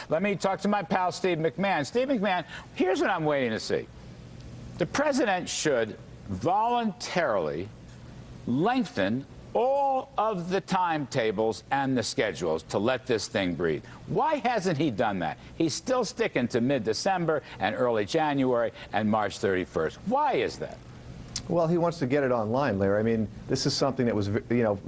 Let me talk to my pal, Steve McMahon. Steve McMahon, here's what I'm waiting to see. The president should voluntarily lengthen all of the timetables and the schedules to let this thing breathe. Why hasn't he done that? He's still sticking to mid-December and early January and March 31st. Why is that? Well, he wants to get it online, Larry. I mean, this is something that was,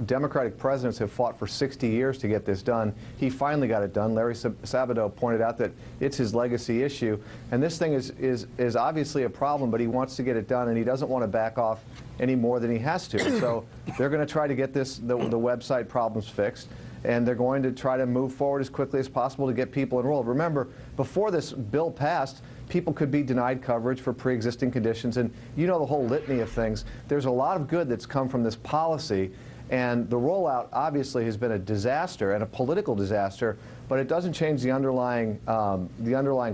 Democratic presidents have fought for 60 years to get this done. He finally got it done. Larry Sabato pointed out that it's his legacy issue. And this thing is obviously a problem, but he wants to get it done, and he doesn't want to back off any more than he has to. So they're going to try to get the website problems fixed, and they're going to try to move forward as quickly as possible to get people enrolled. Remember, before this bill passed, people could be denied coverage for pre-existing conditions, and you know the whole litany of things. There's a lot of good that's come from this policy, and the rollout obviously has been a disaster and a political disaster, but it doesn't change the underlying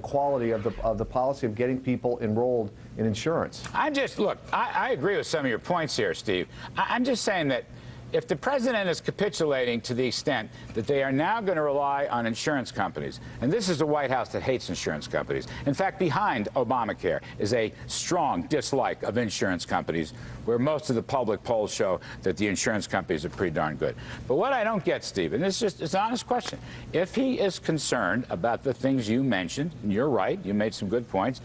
quality of the policy of getting people enrolled in insurance. Look, I agree with some of your points here, Steve. I'm just saying that if the president is capitulating to the extent that they are now going to rely on insurance companies, and this is the White House that hates insurance companies. In fact, behind Obamacare is a strong dislike of insurance companies, where most of the public polls show that the insurance companies are pretty darn good. But what I don't get, Steve, and it's an honest question, if he is concerned about the things you mentioned, and you're right, you made some good points,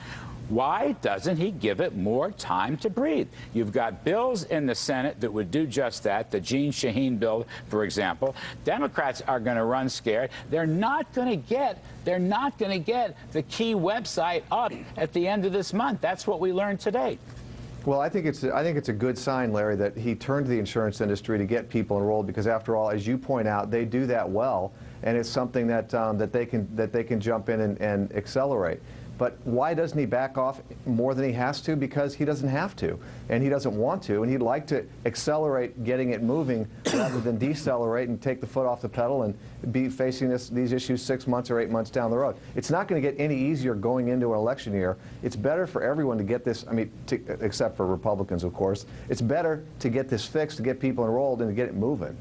why doesn't he give it more time to breathe? You've got bills in the Senate that would do just that, the Jeanne Shaheen bill, for example. Democrats are going to run scared. They're not going to get the key website up at the end of this month. That's what we learned today. Well, I think it's a good sign, Larry, that he turned to the insurance industry to get people enrolled, because after all, as you point out, they do that well, and it's something that they can jump in and accelerate. But why doesn't he back off more than he has to? Because he doesn't have to, and he doesn't want to, and he'd like to accelerate getting it moving rather than decelerate and take the foot off the pedal and be facing these issues 6 months or 8 months down the road. It's not going to get any easier going into an election year. It's better for everyone to get this, except for Republicans, of course. It's better to get this fixed, to get people enrolled, and to get it moving.